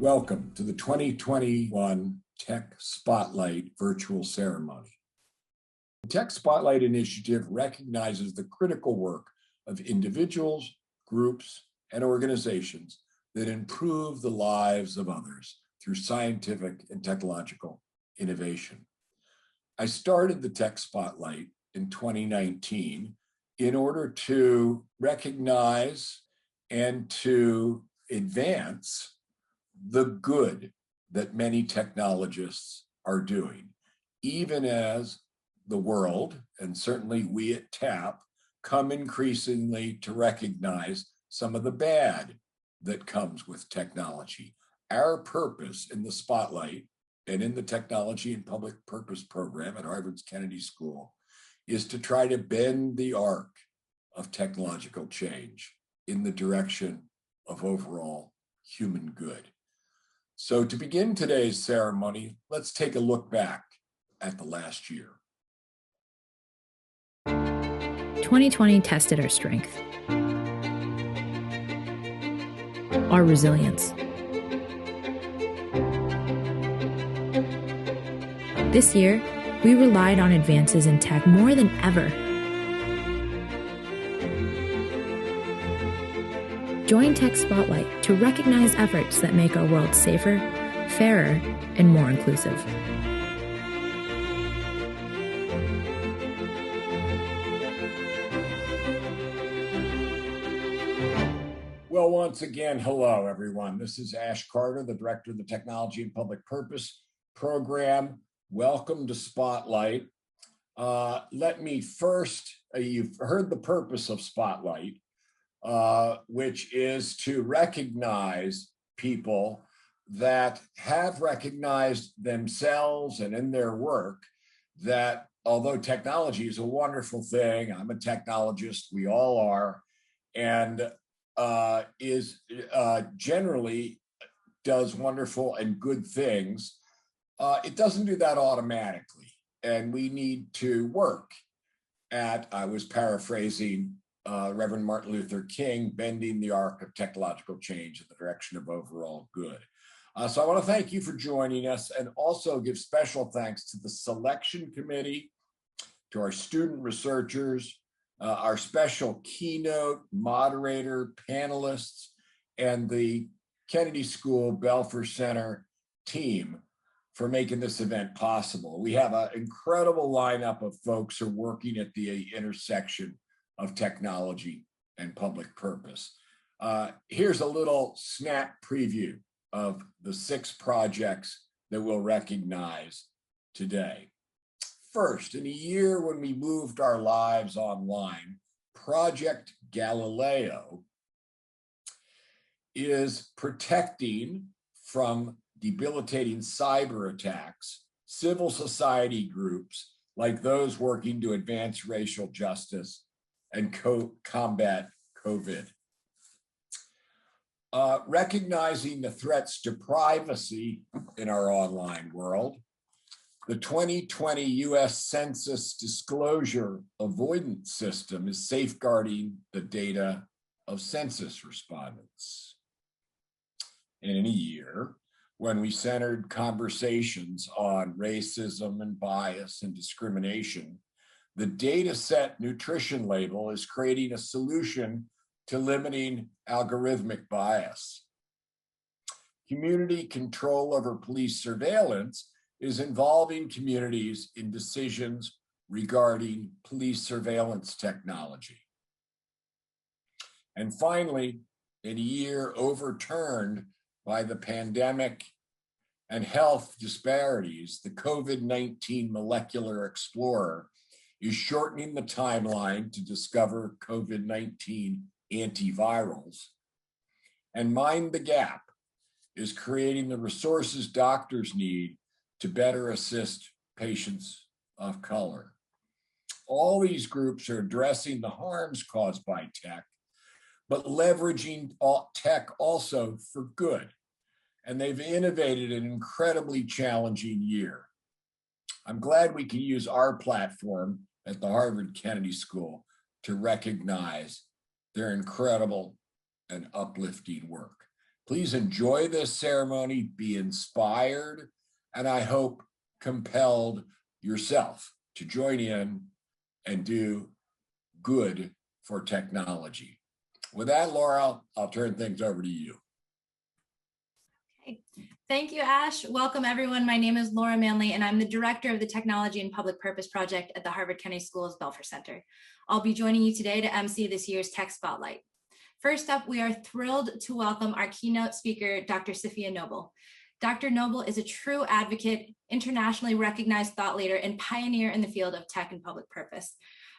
Welcome to the 2021 Tech Spotlight virtual ceremony. The Tech Spotlight initiative recognizes the critical work of individuals, groups, and organizations that improve the lives of others through scientific and technological innovation. I started the Tech Spotlight in 2019 in order to recognize and to advance the good that many technologists are doing, even as the world, and certainly we at TAPP, come increasingly to recognize some of the bad that comes with technology. Our purpose in the Spotlight and in the Technology and Public Purpose program at Harvard's Kennedy School is to try to bend the arc of technological change in the direction of overall human good. So to begin today's ceremony, let's take a look back at the last year. 2020 tested our strength, our resilience. This year, we relied on advances in tech more than ever. Join Tech Spotlight to recognize efforts that make our world safer, fairer, and more inclusive. Well, once again, hello, everyone. This is Ash Carter, the Director of the Technology and Public Purpose program. Welcome to Spotlight. Let me first, you've heard the purpose of Spotlight, which is to recognize people that have recognized themselves and in their work that although technology is a wonderful thing, I'm a technologist, we all are, and is generally does wonderful and good things, it doesn't do that automatically. And we need to work at, I was paraphrasing Reverend Martin Luther King, bending the arc of technological change in the direction of overall good. So I want to thank you for joining us and also give special thanks to the selection committee, to our student researchers, our special keynote moderator, panelists, and the Kennedy School Belfer Center team for making this event possible. We have an incredible lineup of folks who are working at the intersection of technology and public purpose. Here's a little snap preview of the 6 projects that we'll recognize today. First, in a year when we moved our lives online, Project Galileo is protecting from debilitating cyber attacks civil society groups like those working to advance racial justice and combat COVID. Recognizing the threats to privacy in our online world, the 2020 US Census disclosure avoidance system is safeguarding the data of census respondents. And in a year when we centered conversations on racism and bias and discrimination, the Dataset Nutrition Label is creating a solution to limiting algorithmic bias. Community control over police surveillance is involving communities in decisions regarding police surveillance technology. And finally, in a year overturned by the pandemic and health disparities, the COVID-19 Molecular Explorer is shortening the timeline to discover COVID-19 antivirals. And Mind the Gap is creating the resources doctors need to better assist patients of color. All these groups are addressing the harms caused by tech, but leveraging tech also for good. And they've innovated an incredibly challenging year. I'm glad we can use our platform at the Harvard Kennedy School to recognize their incredible and uplifting work. Please enjoy this ceremony, be inspired, and I hope compelled yourself to join in and do good for technology. With that, Laura, I'll turn things over to you. Okay. Thank you, Ash. Welcome, everyone. My name is Laura Manley, and I'm the director of the Technology and Public Purpose Project at the Harvard Kennedy School's Belfer Center. I'll be joining you today to MC this year's Tech Spotlight. First up, we are thrilled to welcome our keynote speaker, Dr. Safiya Noble. Dr. Noble is a true advocate, internationally recognized thought leader, and pioneer in the field of tech and public purpose.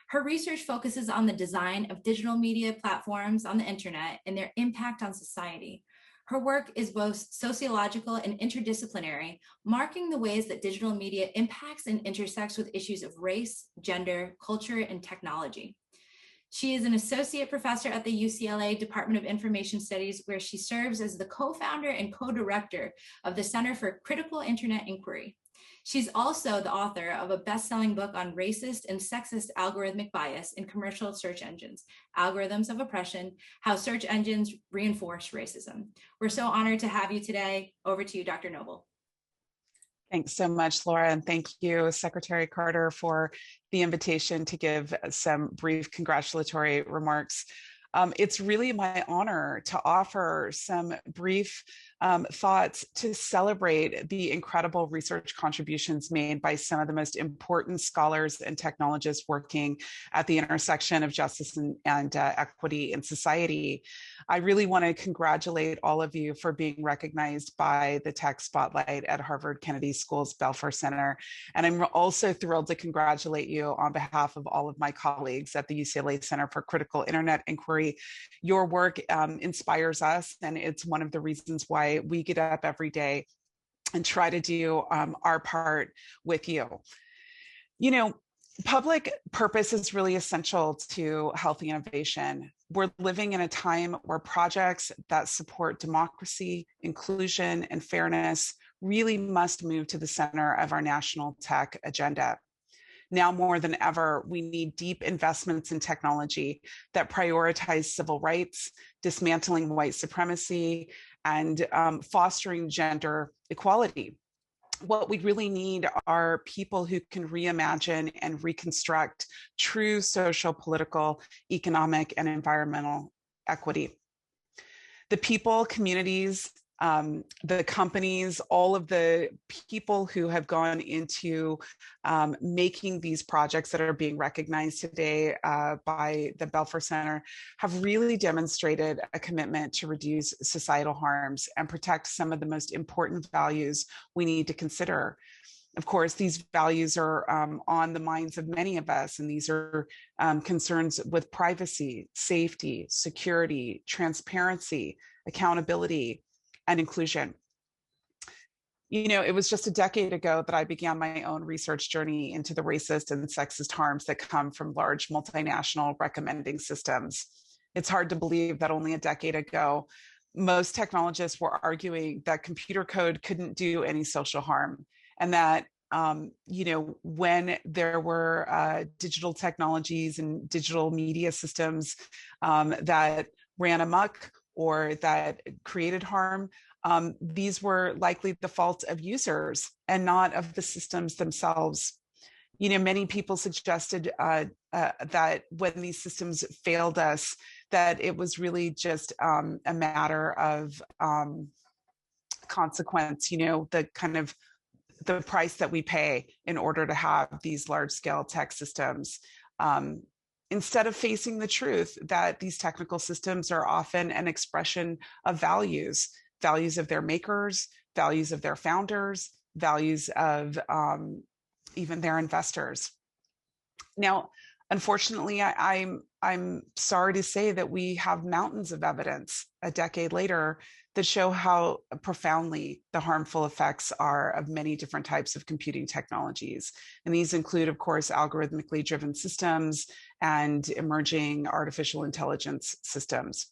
Her research focuses on the design of digital media platforms on the internet and their impact on society. Her work is both sociological and interdisciplinary, marking the ways that digital media impacts and intersects with issues of race, gender, culture, and technology. She is an associate professor at the UCLA Department of Information Studies, where she serves as the co-founder and co-director of the Center for Critical Internet Inquiry. She's also the author of a best-selling book on racist and sexist algorithmic bias in commercial search engines, Algorithms of Oppression, How Search Engines Reinforce Racism. We're so honored to have you today. Over to you, Dr. Noble. Thanks so much, Laura, and thank you, Secretary Carter, for the invitation to give some brief congratulatory remarks. It's really my honor to offer some brief thoughts to celebrate the incredible research contributions made by some of the most important scholars and technologists working at the intersection of justice and equity in society. I really want to congratulate all of you for being recognized by the Tech Spotlight at Harvard Kennedy School's Belfer Center. And I'm also thrilled to congratulate you on behalf of all of my colleagues at the UCLA Center for Critical Internet Inquiry. Your work inspires us, and it's one of the reasons why we get up every day and try to do our part with you. You know, public purpose is really essential to healthy innovation. We're living in a time where projects that support democracy, inclusion, and fairness really must move to the center of our national tech agenda. Now more than ever, we need deep investments in technology that prioritize civil rights, dismantling white supremacy, and fostering gender equality. What we really need are people who can reimagine and reconstruct true social, political, economic, and environmental equity. The people, communities, the companies, all of the people who have gone into making these projects that are being recognized today by the Belfer Center have really demonstrated a commitment to reduce societal harms and protect some of the most important values we need to consider. Of course, these values are on the minds of many of us, and these are concerns with privacy, safety, security, transparency, accountability, and inclusion. You know, it was just a decade ago that I began my own research journey into the racist and sexist harms that come from large multinational recommending systems. It's hard to believe that only a decade ago, most technologists were arguing that computer code couldn't do any social harm, and that you know, when there were digital technologies and digital media systems that ran amok or that created harm, these were likely the fault of users and not of the systems themselves. You know, many people suggested that when these systems failed us, that it was really just a matter of consequence, you know, the kind of the price that we pay in order to have these large scale tech systems. Instead of facing the truth that these technical systems are often an expression of values of their makers, values of their founders, values of even their investors. Now, unfortunately, I'm sorry to say that we have mountains of evidence a decade later that show how profoundly the harmful effects are of many different types of computing technologies. And these include, of course, algorithmically driven systems and emerging artificial intelligence systems.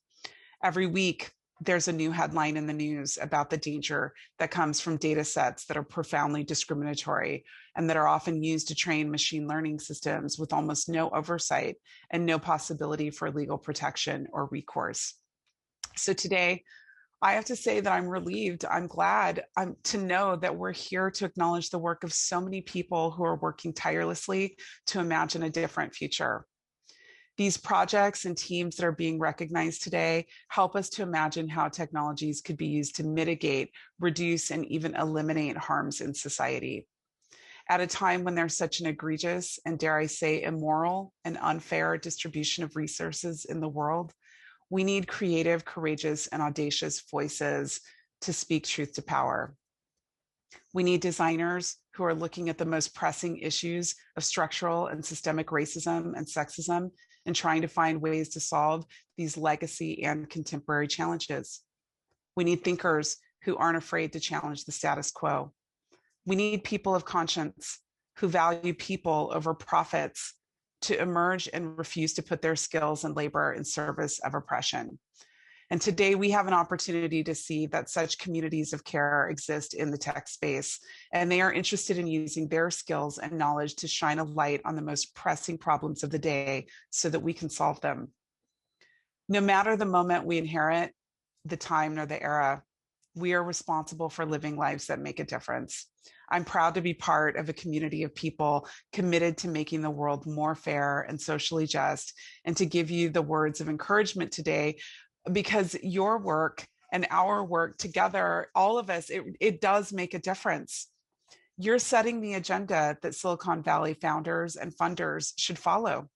Every week, there's a new headline in the news about the danger that comes from data sets that are profoundly discriminatory and that are often used to train machine learning systems with almost no oversight and no possibility for legal protection or recourse. So today, I have to say that I'm relieved. I'm glad to know that we're here to acknowledge the work of so many people who are working tirelessly to imagine a different future. These projects and teams that are being recognized today help us to imagine how technologies could be used to mitigate, reduce, and even eliminate harms in society. At a time when there's such an egregious and, dare I say, immoral and unfair distribution of resources in the world, we need creative, courageous, and audacious voices to speak truth to power. We need designers who are looking at the most pressing issues of structural and systemic racism and sexism and trying to find ways to solve these legacy and contemporary challenges. We need thinkers who aren't afraid to challenge the status quo. We need people of conscience who value people over profits to emerge and refuse to put their skills and labor in service of oppression. And today we have an opportunity to see that such communities of care exist in the tech space, and they are interested in using their skills and knowledge to shine a light on the most pressing problems of the day so that we can solve them. No matter the moment we inherit, the time nor the era, we are responsible for living lives that make a difference. I'm proud to be part of a community of people committed to making the world more fair and socially just, and to give you the words of encouragement today, because your work and our work together, all of us, it does make a difference. You're setting the agenda that Silicon Valley founders and funders should follow.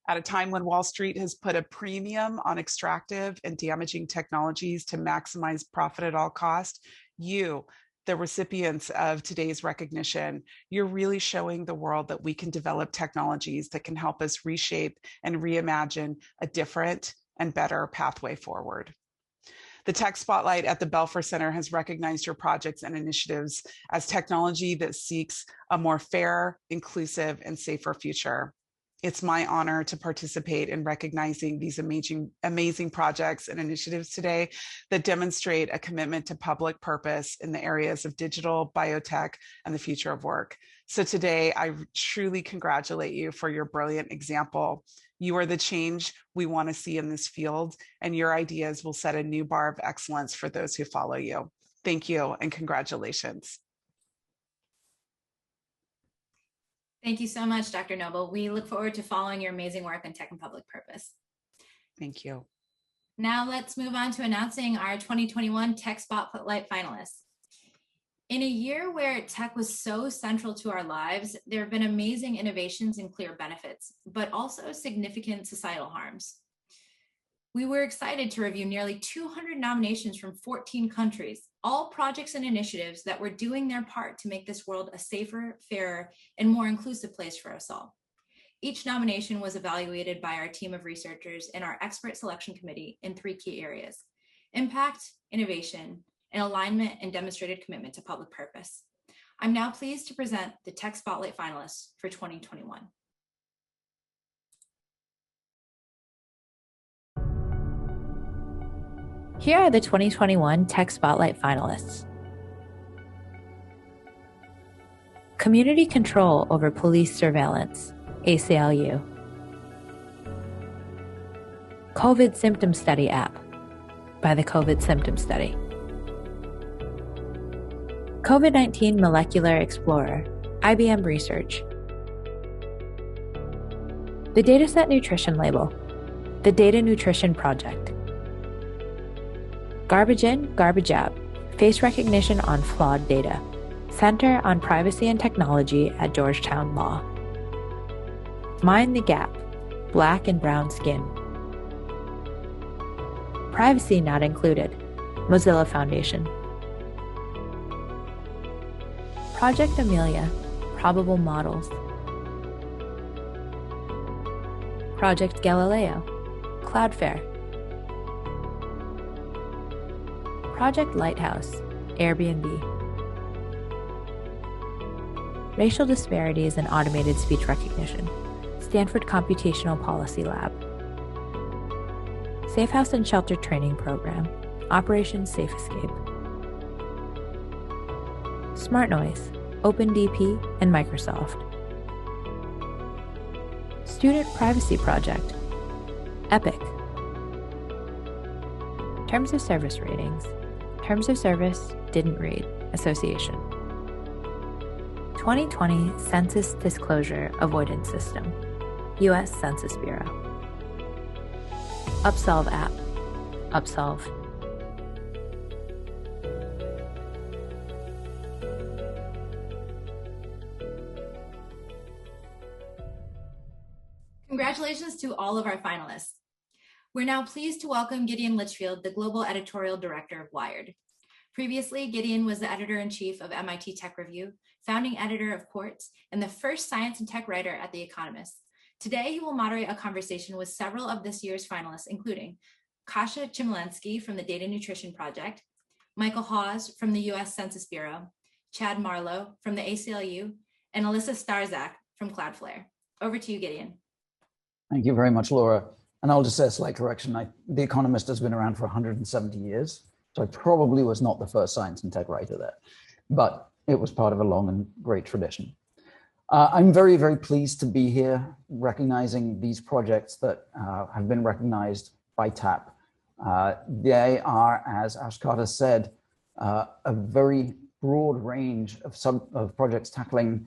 At a time when Wall Street has put a premium on extractive and damaging technologies to maximize profit at all cost, you, the recipients of today's recognition, you're really showing the world that we can develop technologies that can help us reshape and reimagine a different and better pathway forward. The Tech Spotlight at the Belfer Center has recognized your projects and initiatives as technology that seeks a more fair, inclusive, and safer future. It's my honor to participate in recognizing these amazing projects and initiatives today that demonstrate a commitment to public purpose in the areas of digital, biotech, and the future of work. So today, I truly congratulate you for your brilliant example. You are the change we want to see in this field, and your ideas will set a new bar of excellence for those who follow you. Thank you and congratulations. Thank you so much, Dr. Noble. We look forward to following your amazing work in tech and public purpose. Thank you. Now let's move on to announcing our 2021 Tech Spotlight finalists. In a year where tech was so central to our lives, there have been amazing innovations and clear benefits, but also significant societal harms. We were excited to review nearly 200 nominations from 14 countries, all projects and initiatives that were doing their part to make this world a safer, fairer, and more inclusive place for us all. Each nomination was evaluated by our team of researchers and our expert selection committee in 3 key areas: impact, innovation, and alignment and demonstrated commitment to public purpose. I'm now pleased to present the Tech Spotlight finalists for 2021. Here are the 2021 Tech Spotlight finalists. Community Control over Police Surveillance, ACLU. COVID Symptom Study app by the COVID Symptom Study. COVID-19 Molecular Explorer, IBM Research. The Dataset Nutrition Label, the Data Nutrition Project. Garbage In, Garbage Out, Face Recognition on Flawed Data, Center on Privacy and Technology at Georgetown Law. Mind the Gap, Black and Brown Skin. Privacy Not Included, Mozilla Foundation. Project Amelia, Probable Models. Project Galileo, Cloudflare. Project Lighthouse, Airbnb. Racial Disparities in Automated Speech Recognition, Stanford Computational Policy Lab. Safe House and Shelter Training Program, Operation Safe Escape. Smart Noise, OpenDP, and Microsoft. Student Privacy Project, EPIC. Terms of Service ratings. Terms of Service didn't read. Association. 2020 Census Disclosure Avoidance System. U.S. Census Bureau. Upsolve app. Upsolve. Congratulations to all of our finalists. We're now pleased to welcome Gideon Lichfield, the Global Editorial Director of Wired. Previously, Gideon was the editor-in-chief of MIT Tech Review, founding editor of Quartz, and the first science and tech writer at The Economist. Today, he will moderate a conversation with several of this year's finalists, including Kasia Chmielinski from the Data Nutrition Project, Michael Hawes from the US Census Bureau, Chad Marlow from the ACLU, and Alissa Starzak from Cloudflare. Over to you, Gideon. Thank you very much, Laura. And I'll just say a slight correction. The Economist has been around for 170 years, so I probably was not the first science and tech writer there, but it was part of a long and great tradition. I'm very, very pleased to be here recognizing these projects that have been recognized by TAPP. They are, as Ash Carter said, a very broad range of projects tackling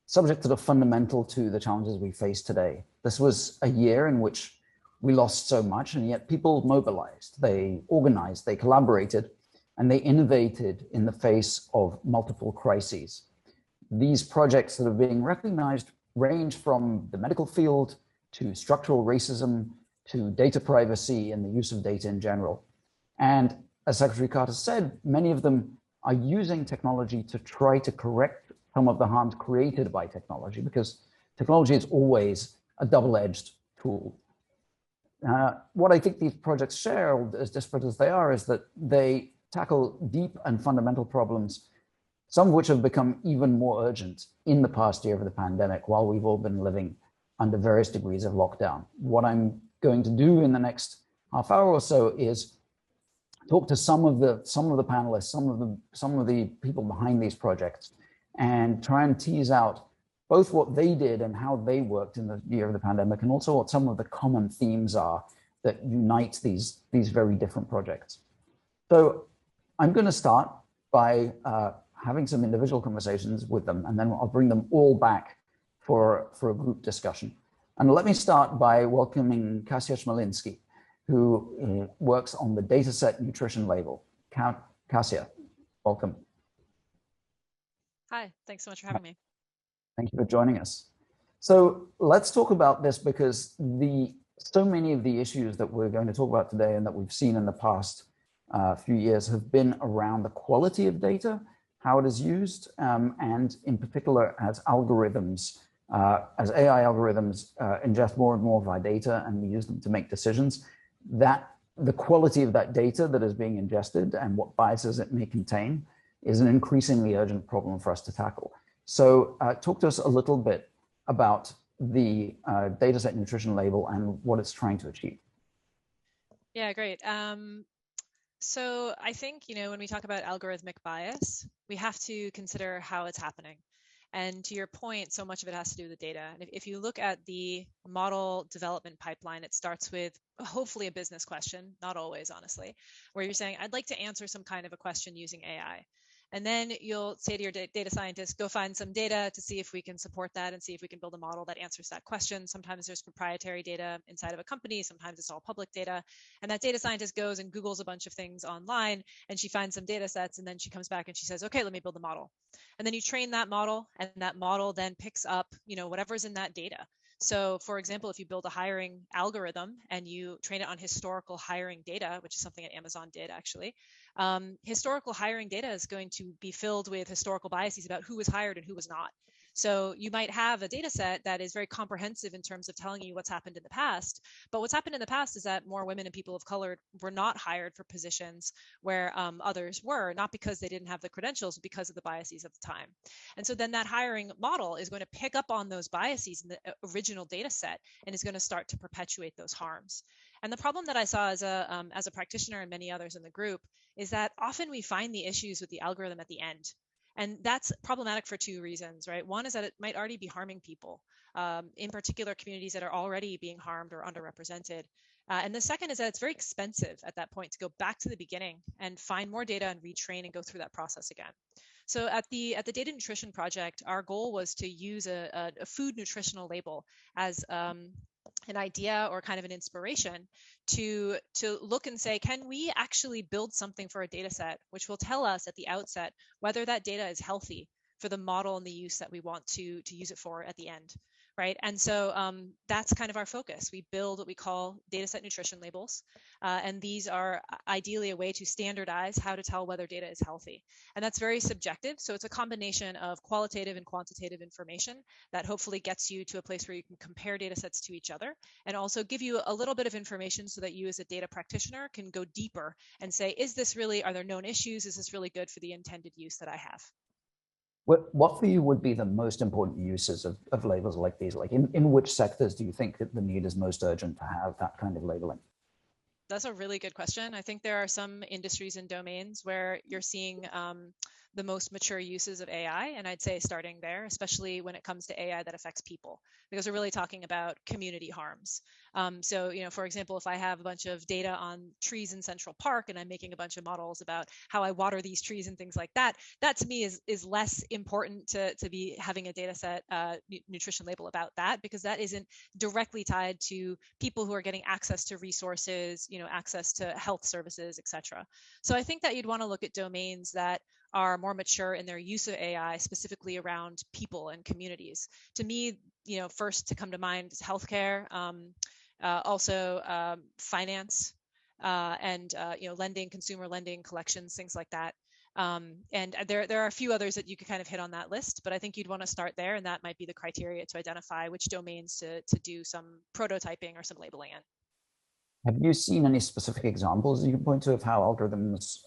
subjects that are fundamental to the challenges we face today. This was a year in which we lost so much, and yet people mobilized, they organized, they collaborated, and they innovated in the face of multiple crises. These projects that are being recognized range from the medical field to structural racism to data privacy and the use of data in general. And as Secretary Carter said, many of them are using technology to try to correct some of the harms created by technology, because technology is always a double-edged tool. What I think these projects share, as disparate as they are, is that they tackle deep and fundamental problems, some of which have become even more urgent in the past year of the pandemic, while we've all been living under various degrees of lockdown. What I'm going to do in the next half hour or so is talk to some of the panelists, some of the people behind these projects, and try and tease out both what they did and how they worked in the year of the pandemic, and also what some of the common themes are that unite these very different projects. So I'm going to start by having some individual conversations with them, and then I'll bring them all back for a group discussion. And let me start by welcoming Kasia Chmielinski, who works on the Dataset Nutrition Label. Kasia, welcome. Hi, thanks so much for having me. Thank you for joining us. So let's talk about this, because so many of the issues that we're going to talk about today and that we've seen in the past few years have been around the quality of data, how it is used, and in particular as algorithms, as AI algorithms ingest more and more of our data and we use them to make decisions, that the quality of that data that is being ingested and what biases it may contain is an increasingly urgent problem for us to tackle. So talk to us a little bit about the Dataset Nutrition Label and what it's trying to achieve. Yeah, great. So I think, when we talk about algorithmic bias, we have to consider how it's happening. And to your point, so much of it has to do with the data. And if you look at the model development pipeline, it starts with hopefully a business question, not always, honestly, where you're saying, I'd like to answer some kind of a question using AI. And then you'll say to your data scientist, go find some data to see if we can support that and see if we can build a model that answers that question. Sometimes there's proprietary data inside of a company. Sometimes it's all public data. And that data scientist goes and Googles a bunch of things online, and she finds some data sets, and then she comes back and she says, okay, let me build a model. And then you train that model, and that model then picks up, whatever's in that data. So for example, if you build a hiring algorithm and you train it on historical hiring data, which is something that Amazon did actually, historical hiring data is going to be filled with historical biases about who was hired and who was not. So you might have a data set that is very comprehensive in terms of telling you what's happened in the past. But what's happened in the past is that more women and people of color were not hired for positions where others were, not because they didn't have the credentials, but because of the biases of the time. And so then that hiring model is going to pick up on those biases in the original data set and is going to start to perpetuate those harms. And the problem that I saw as a practitioner and many others in the group is that often we find the issues with the algorithm at the end. And that's problematic for two reasons, right? One is that it might already be harming people. in particular communities that are already being harmed or underrepresented. And the second is that it's very expensive at that point to go back to the beginning and find more data and retrain and go through that process again. So at the Data Nutrition Project, our goal was to use a food nutritional label as an idea or kind of an inspiration to look and say, can we actually build something for a data set which will tell us at the outset whether that data is healthy for the model and the use that we want to use it for at the end, right? And so that's kind of our focus. We build what we call dataset nutrition labels, and these are ideally a way to standardize how to tell whether data is healthy. And that's very subjective. So it's a combination of qualitative and quantitative information that hopefully gets you to a place where you can compare data sets to each other and also give you a little bit of information so that you as a data practitioner can go deeper and say, is this really, are there known issues? Is this really good for the intended use that I have? What for you would be the most important uses of labels like these? Like in which sectors do you think that the need is most urgent to have that kind of labeling? That's a really good question. I think there are some industries and domains where you're seeing the most mature uses of AI, and I'd say starting there, especially when it comes to AI that affects people, because we're really talking about community harms. So, for example, if I have a bunch of data on trees in Central Park and I'm making a bunch of models about how I water these trees and things like that, that to me is less important to be having a data set nutrition label about that, because that isn't directly tied to people who are getting access to resources, access to health services, et cetera. So I think that you'd want to look at domains that are more mature in their use of AI, specifically around people and communities. To me, first to come to mind is healthcare, also finance, and lending, consumer lending, collections, things like that. And there are a few others that you could kind of hit on that list, but I think you'd want to start there, and that might be the criteria to identify which domains to do some prototyping or some labeling in. Have you seen any specific examples you can point to of how algorithms,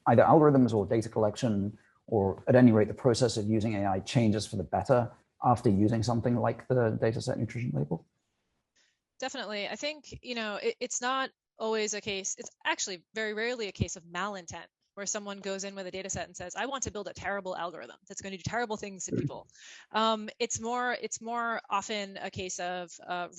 either algorithms or data collection, or at any rate, the process of using AI changes for the better after using something like the dataset nutrition label? Definitely. I think, it's not always a case, it's actually very rarely a case of malintent, where someone goes in with a data set and says, I want to build a terrible algorithm that's going to do terrible things to people. It's more often a case of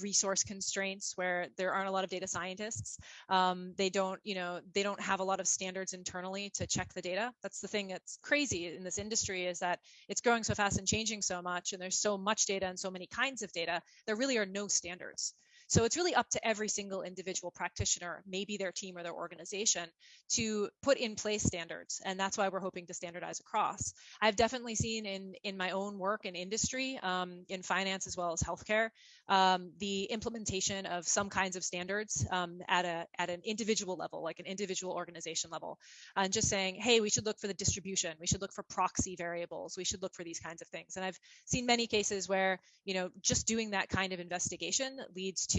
resource constraints, where there aren't a lot of data scientists. They don't have a lot of standards internally to check the data. That's the thing that's crazy in this industry, is that it's growing so fast and changing so much, and there's so much data and so many kinds of data, there really are no standards. So it's really up to every single individual practitioner, maybe their team or their organization, to put in place standards. And that's why we're hoping to standardize across. I've definitely seen in my own work in industry, in finance as well as healthcare, the implementation of some kinds of standards at an individual level, like an individual organization level, and just saying, hey, we should look for the distribution, we should look for proxy variables, we should look for these kinds of things. And I've seen many cases where, just doing that kind of investigation leads to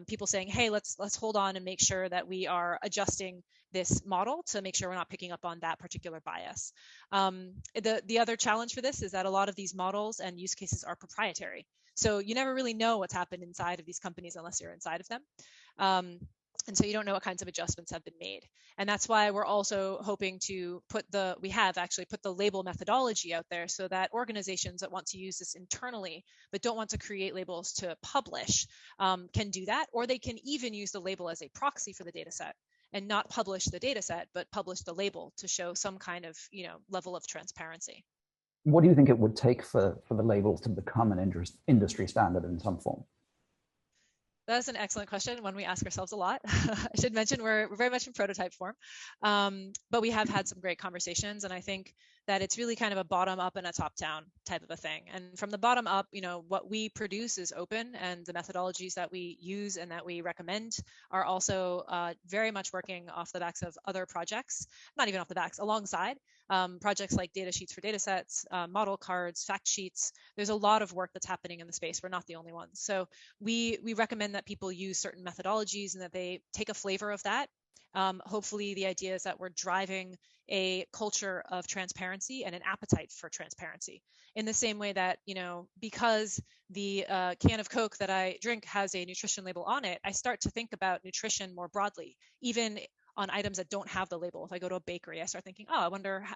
people saying, hey, let's hold on and make sure that we are adjusting this model to make sure we're not picking up on that particular bias. The other challenge for this is that a lot of these models and use cases are proprietary. So you never really know what's happened inside of these companies unless you're inside of them. And so you don't know what kinds of adjustments have been made. And that's why we're also hoping to we have actually put the label methodology out there, so that organizations that want to use this internally but don't want to create labels to publish can do that, or they can even use the label as a proxy for the data set and not publish the data set, but publish the label to show some kind of level of transparency. What do you think it would take for the label to become an industry standard in some form? That's an excellent question, one we ask ourselves a lot. I should mention we're very much in prototype form, but we have had some great conversations, and I think that it's really kind of a bottom up and a top down type of a thing. And from the bottom up, what we produce is open, and the methodologies that we use and that we recommend are also very much working off the backs of other projects, not even off the backs, alongside projects like data sheets for data sets, model cards, fact sheets. There's a lot of work that's happening in the space. We're not the only ones. So we recommend that people use certain methodologies and that they take a flavor of that. Hopefully the idea is that we're driving a culture of transparency and an appetite for transparency, in the same way that, because the can of Coke that I drink has a nutrition label on it, I start to think about nutrition more broadly, even on items that don't have the label. If I go to a bakery, I start thinking, oh, I wonder,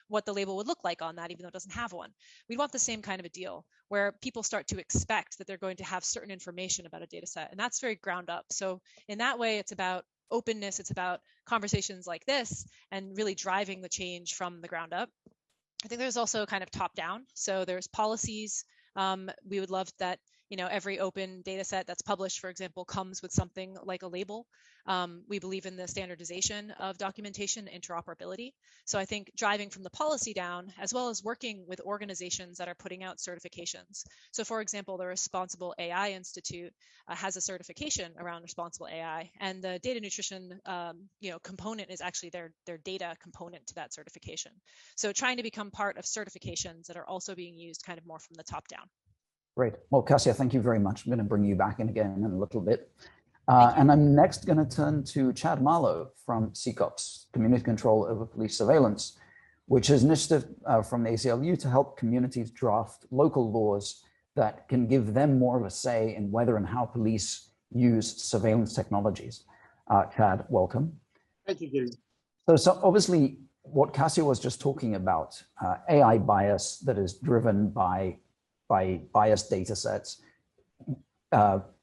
what the label would look like on that, even though it doesn't have one. We want the same kind of a deal where people start to expect that they're going to have certain information about a data set, and that's very ground up. So in that way, it's about openness, it's about conversations like this, and really driving the change from the ground up. I think there's also kind of top down. So there's policies. We would love that, every open data set that's published, for example, comes with something like a label. We believe in the standardization of documentation and interoperability. So I think driving from the policy down, as well as working with organizations that are putting out certifications. So for example, the Responsible AI Institute has a certification around responsible AI, and the data nutrition component is actually their data component to that certification. So trying to become part of certifications that are also being used kind of more from the top down. Great. Well, Kasia, thank you very much. I'm going to bring you back in again in a little bit. And I'm next going to turn to Chad Marlow from CCOPS, Community Control Over Police Surveillance, which is an initiative from the ACLU to help communities draft local laws that can give them more of a say in whether and how police use surveillance technologies. Chad, welcome. Thank you, Gideon. So obviously, what Kasia was just talking about, AI bias that is driven by biased data sets,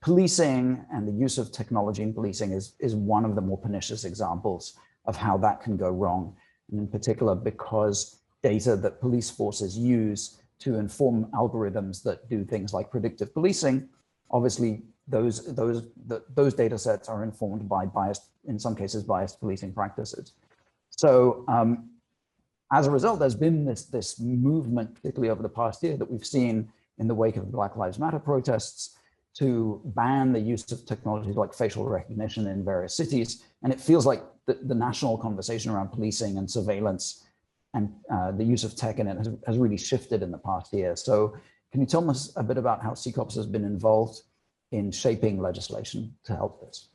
policing and the use of technology in policing is one of the more pernicious examples of how that can go wrong. And in particular, because data that police forces use to inform algorithms that do things like predictive policing, obviously those data sets are informed by biased, in some cases, biased policing practices. So as a result, there's been this movement, particularly over the past year, that we've seen in the wake of the Black Lives Matter protests to ban the use of technologies like facial recognition in various cities. And it feels like the national conversation around policing and surveillance and the use of tech in it has really shifted in the past year. So can you tell us a bit about how CCOPS has been involved in shaping legislation to help this?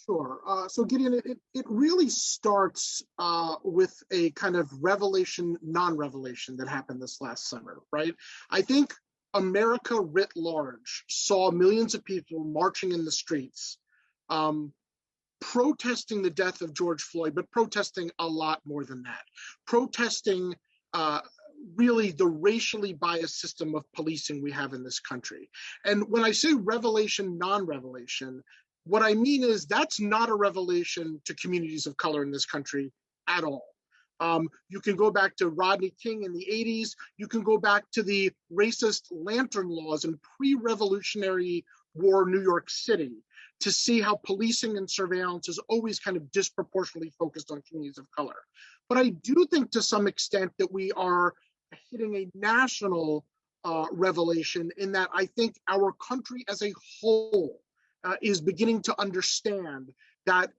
Sure. So Gideon, it really starts with a kind of revelation, non-revelation that happened this last summer, right? I think America writ large saw millions of people marching in the streets, protesting the death of George Floyd, but protesting a lot more than that. Protesting really the racially biased system of policing we have in this country. And when I say revelation, non-revelation, what I mean is that's not a revelation to communities of color in this country at all. You can go back to Rodney King in the 80s. You can go back to the racist lantern laws in pre-Revolutionary War New York City to see how policing and surveillance is always kind of disproportionately focused on communities of color. But I do think to some extent that we are hitting a national revelation in that I think our country as a whole is beginning to understand that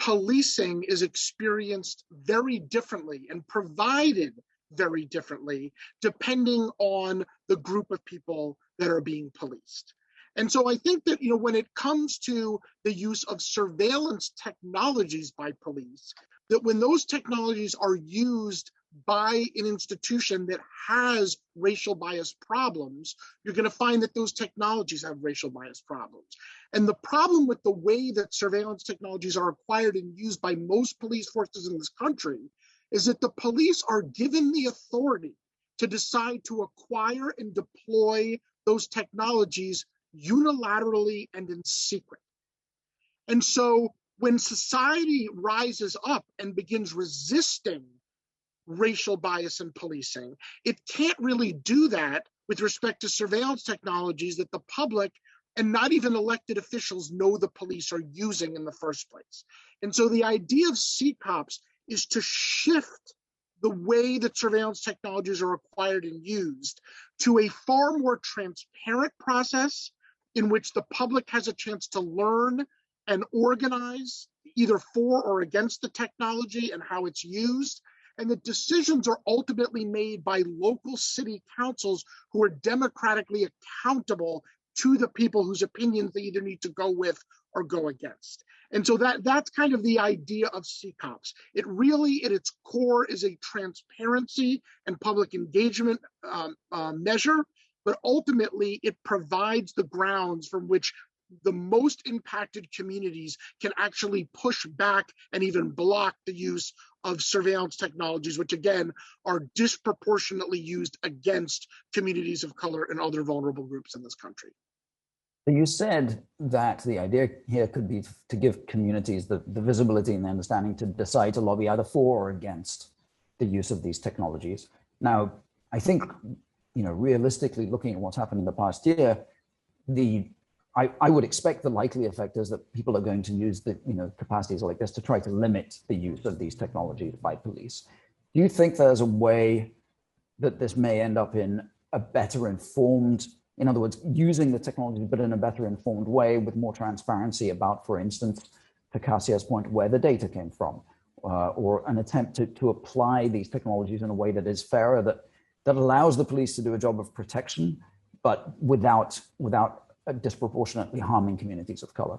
policing is experienced very differently and provided very differently depending on the group of people that are being policed. And so I think that, when it comes to the use of surveillance technologies by police, that when those technologies are used by an institution that has racial bias problems, you're going to find that those technologies have racial bias problems. And the problem with the way that surveillance technologies are acquired and used by most police forces in this country is that the police are given the authority to decide to acquire and deploy those technologies unilaterally and in secret. And so when society rises up and begins resisting racial bias in policing, it can't really do that with respect to surveillance technologies that the public and not even elected officials know the police are using in the first place. And so the idea of CCOPS is to shift the way that surveillance technologies are acquired and used to a far more transparent process in which the public has a chance to learn and organize either for or against the technology and how it's used, and the decisions are ultimately made by local city councils who are democratically accountable to the people whose opinions they either need to go with or go against. And so that's kind of the idea of CCOPS. It really, at its core, is a transparency and public engagement measure, but ultimately it provides the grounds from which the most impacted communities can actually push back and even block the use of surveillance technologies, which again are disproportionately used against communities of color and other vulnerable groups in this country. You said that the idea here could be to give communities the visibility and the understanding to decide to lobby either for or against the use of these technologies. Now, I think, realistically looking at what's happened in the past year, I would expect the likely effect is that people are going to use the capacities like this to try to limit the use of these technologies by police. Do you think there's a way that this may end up in a better informed, in other words, using the technology but in a better informed way with more transparency about, for instance, to Kasia's point, where the data came from, or an attempt to apply these technologies in a way that is fairer, that allows the police to do a job of protection, but without disproportionately harming communities of color?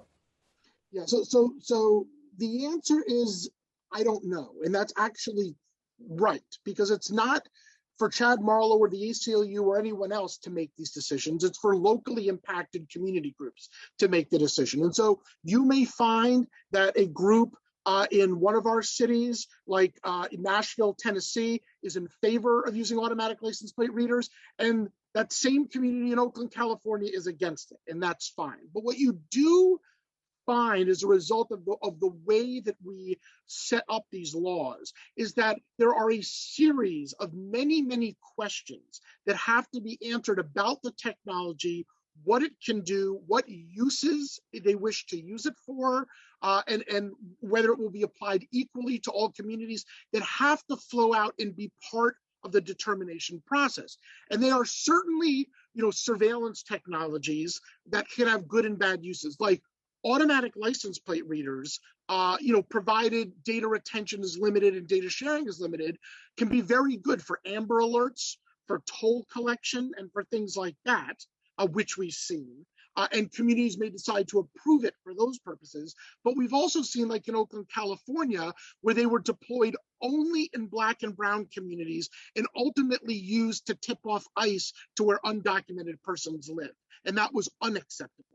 Yeah, so the answer is, I don't know. And that's actually right, because it's not for Chad Marlow or the ACLU or anyone else to make these decisions. It's for locally impacted community groups to make the decision. And so you may find that a group in one of our cities, like Nashville, Tennessee, is in favor of using automatic license plate readers, and that same community in Oakland, California is against it, and that's fine. But what you do find as a result of the way that we set up these laws is that there are a series of many, many questions that have to be answered about the technology, what it can do, what uses they wish to use it for, and whether it will be applied equally to all communities, that have to flow out and be part of the determination process. And they are certainly, surveillance technologies that can have good and bad uses, like automatic license plate readers, provided data retention is limited and data sharing is limited, can be very good for Amber Alerts, for toll collection, and for things like that, which we've seen. And communities may decide to approve it for those purposes. But we've also seen, like in Oakland, California, where they were deployed only in Black and Brown communities and ultimately used to tip off ICE to where undocumented persons live. And that was unacceptable.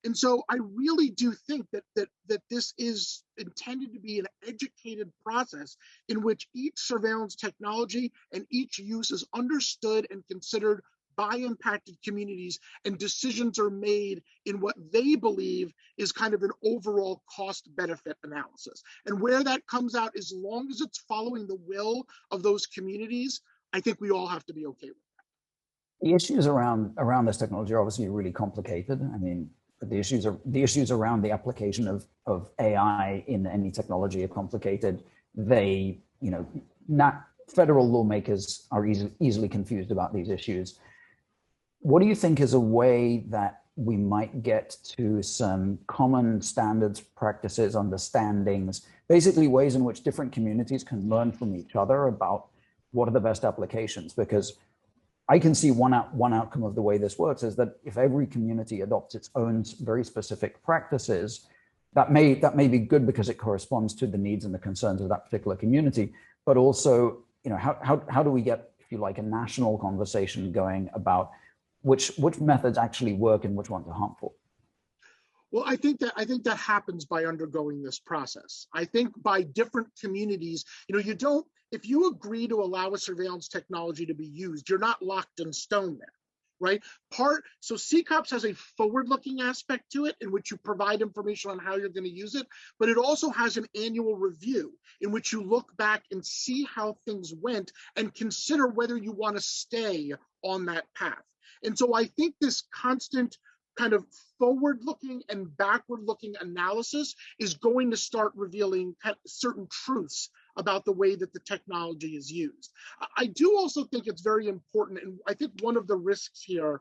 And so I really do think that this is intended to be an educated process in which each surveillance technology and each use is understood and considered by impacted communities, and decisions are made in what they believe is kind of an overall cost-benefit analysis. And where that comes out, as long as it's following the will of those communities, I think we all have to be okay with that. The issues around this technology are obviously really complicated. I mean, the issues around the application of AI in any technology are complicated. They, not federal lawmakers are easily confused about these issues. What do you think is a way that we might get to some common standards, practices, understandings, basically ways in which different communities can learn from each other about what are the best applications? Because I can see one outcome of the way this works is that if every community adopts its own very specific practices, that may be good because it corresponds to the needs and the concerns of that particular community. But also, how do we get, if you like, a national conversation going about which methods actually work and which ones are harmful? Well, I think that happens by undergoing this process. I think by different communities, if you agree to allow a surveillance technology to be used, you're not locked in stone there, right? So CCOPS has a forward-looking aspect to it in which you provide information on how you're going to use it, but it also has an annual review in which you look back and see how things went and consider whether you want to stay on that path. And so I think this constant kind of forward-looking and backward-looking analysis is going to start revealing certain truths about the way that the technology is used. I do also think it's very important, and I think one of the risks here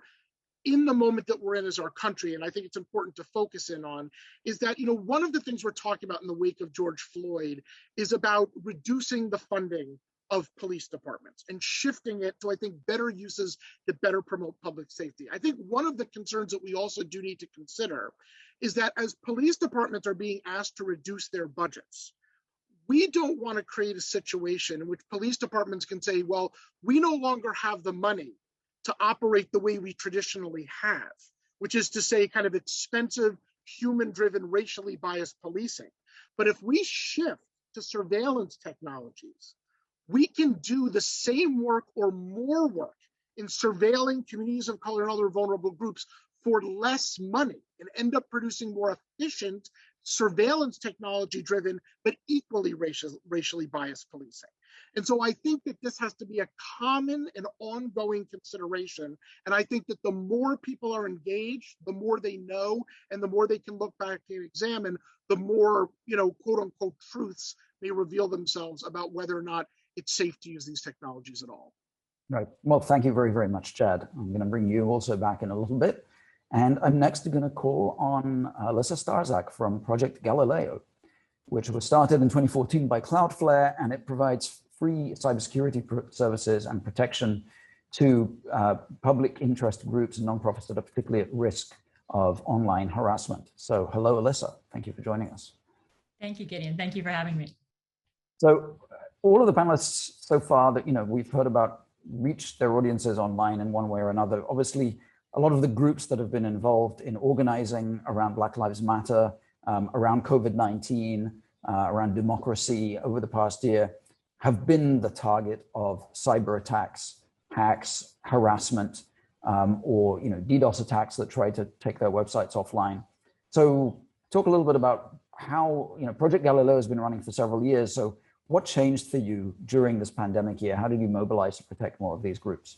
in the moment that we're in as our country, and I think it's important to focus in on, is that, one of the things we're talking about in the wake of George Floyd is about reducing the funding of police departments and shifting it to, I think, better uses that better promote public safety. I think one of the concerns that we also do need to consider is that as police departments are being asked to reduce their budgets, we don't want to create a situation in which police departments can say, well, we no longer have the money to operate the way we traditionally have, which is to say kind of expensive human-driven, racially biased policing. But if we shift to surveillance technologies, we can do the same work or more work in surveilling communities of color and other vulnerable groups for less money and end up producing more efficient surveillance technology driven, but equally racially biased policing. And so I think that this has to be a common and ongoing consideration. And I think that the more people are engaged, the more they know, and the more they can look back and examine, the more, quote unquote, truths may reveal themselves about whether or not it's safe to use these technologies at all. Right. Well, thank you very, very much, Chad. I'm going to bring you also back in a little bit. And I'm next going to call on Alissa Starzak from Project Galileo, which was started in 2014 by Cloudflare, and it provides free cybersecurity services and protection to public interest groups and nonprofits that are particularly at risk of online harassment. So hello, Alissa. Thank you for joining us. Thank you, Gideon. Thank you for having me. So all of the panelists so far that we've heard about reach their audiences online in one way or another. Obviously, a lot of the groups that have been involved in organizing around Black Lives Matter, around COVID-19, around democracy over the past year have been the target of cyber attacks, hacks, harassment, or DDoS attacks that try to take their websites offline. So talk a little bit about how Project Galileo has been running for several years. So what changed for you during this pandemic year? How did you mobilize to protect more of these groups?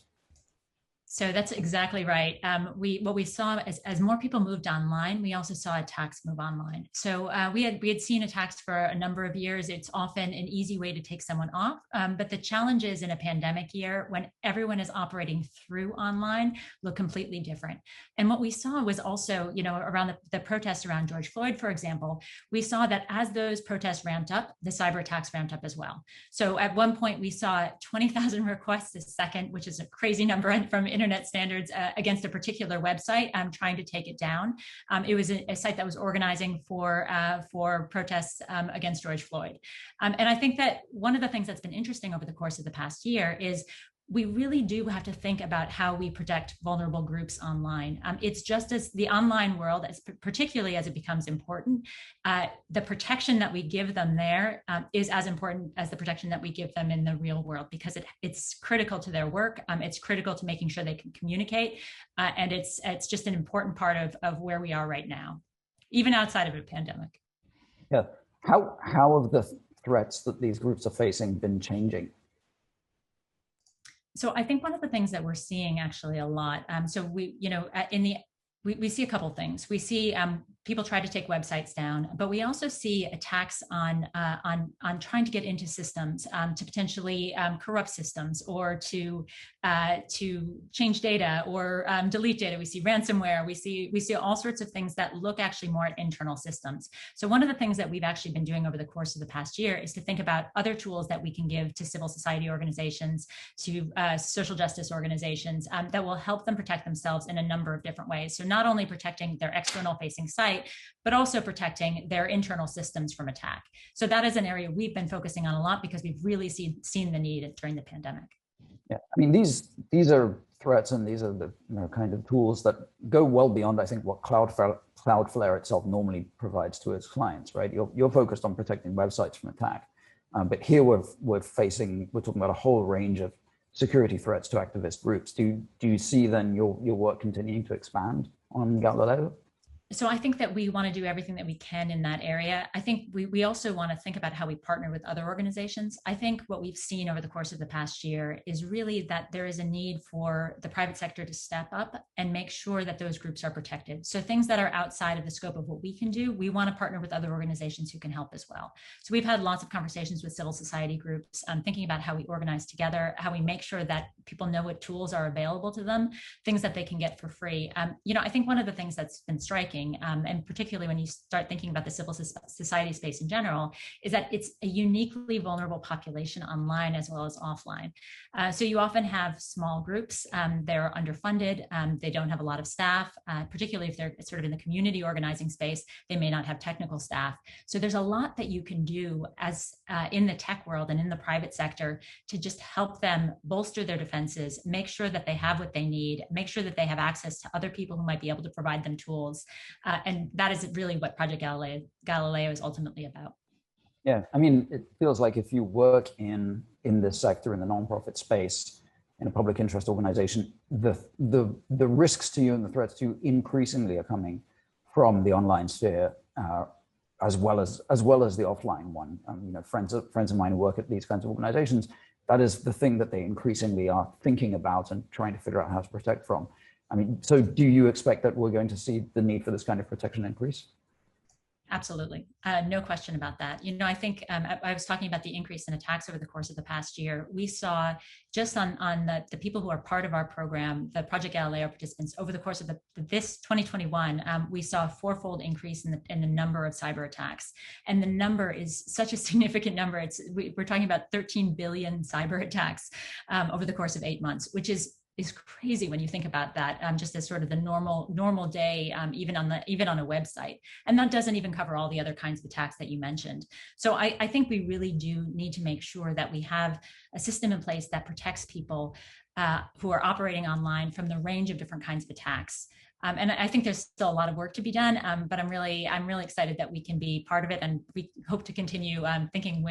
So that's exactly right. What we saw as more people moved online, we also saw attacks move online. So we had seen attacks for a number of years. It's often an easy way to take someone off. But the challenges in a pandemic year when everyone is operating through online look completely different. And what we saw was also, around the protests around George Floyd, for example, we saw that as those protests ramped up, the cyber attacks ramped up as well. So at one point we saw 20,000 requests a second, which is a crazy number from internet standards against a particular website, trying to take it down. It was a site that was organizing for protests against George Floyd. And I think that one of the things that's been interesting over the course of the past year is we really do have to think about how we protect vulnerable groups online. It's just as the online world, particularly as it becomes important, the protection that we give them there is as important as the protection that we give them in the real world, because it's critical to their work. It's critical to making sure they can communicate. And it's just an important part of where we are right now, even outside of a pandemic. Yeah. How have the threats that these groups are facing been changing? So I think one of the things that we're seeing actually a lot, so we see a couple of things. We see people try to take websites down, but we also see attacks on trying to get into systems, to potentially corrupt systems, or to change data or delete data. We see ransomware. We see all sorts of things that look actually more at internal systems. So one of the things that we've actually been doing over the course of the past year is to think about other tools that we can give to civil society organizations, to social justice organizations, that will help them protect themselves in a number of different ways. So not only protecting their external facing site, but also protecting their internal systems from attack. So that is an area we've been focusing on a lot because we've really seen the need during the pandemic. Yeah, I mean, these are threats, and these are the kind of tools that go well beyond, I think, what Cloudflare itself normally provides to its clients, right? You're focused on protecting websites from attack, but here we're talking about a whole range of security threats to activist groups. Do you see then your work continuing to expand on Galileo? So I think that we want to do everything that we can in that area. I think we also want to think about how we partner with other organizations. I think what we've seen over the course of the past year is really that there is a need for the private sector to step up and make sure that those groups are protected. So things that are outside of the scope of what we can do, we want to partner with other organizations who can help as well. So we've had lots of conversations with civil society groups, thinking about how we organize together, how we make sure that people know what tools are available to them, things that they can get for free. I think one of the things that's been striking, and particularly when you start thinking about the civil society space in general, is that it's a uniquely vulnerable population online as well as offline. So you often have small groups, they're underfunded, they don't have a lot of staff, particularly if they're sort of in the community organizing space, they may not have technical staff. So there's a lot that you can do as in the tech world and in the private sector to just help them bolster their defenses, make sure that they have what they need, make sure that they have access to other people who might be able to provide them tools. And that is really what Project Galileo is ultimately about. Yeah, I mean, it feels like if you work in this sector, in the nonprofit space, in a public interest organization, the risks to you and the threats to you increasingly are coming from the online sphere, as well as the offline one. Friends of mine who work at these kinds of organizations, that is the thing that they increasingly are thinking about and trying to figure out how to protect from. I mean, so do you expect that we're going to see the need for this kind of protection increase? Absolutely. No question about that. I think I was talking about the increase in attacks over the course of the past year. We saw just on the people who are part of our program, the Project Galileo participants, over the course of this 2021, we saw a fourfold increase in the number of cyber attacks. And the number is such a significant number. We're talking about 13 billion cyber attacks over the course of 8 months, which is crazy when you think about that, just as sort of the normal day, even on a website. And that doesn't even cover all the other kinds of attacks that you mentioned. So I think we really do need to make sure that we have a system in place that protects people who are operating online from the range of different kinds of attacks. And I think there's still a lot of work to be done, but I'm really excited that we can be part of it, and we hope to continue thinking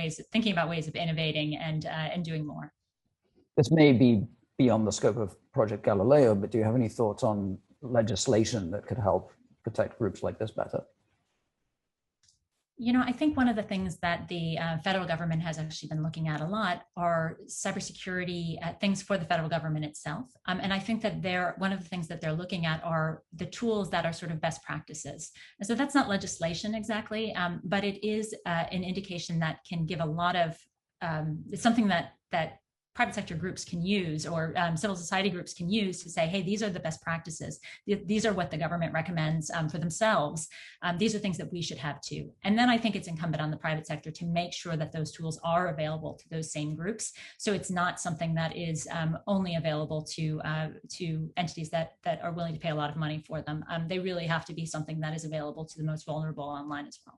about ways of innovating and doing more. This may be beyond the scope of Project Galileo, but do you have any thoughts on legislation that could help protect groups like this better? I think one of the things that the federal government has actually been looking at a lot are cybersecurity things for the federal government itself. And I think that one of the things that they're looking at are the tools that are sort of best practices. And so that's not legislation exactly, but it is an indication that can give a lot of, it's something that private sector groups can use, or civil society groups can use to say, hey, these are the best practices. These are what the government recommends for themselves. These are things that we should have too. And then I think it's incumbent on the private sector to make sure that those tools are available to those same groups. So it's not something that is only available to entities that are willing to pay a lot of money for them. They really have to be something that is available to the most vulnerable online as well.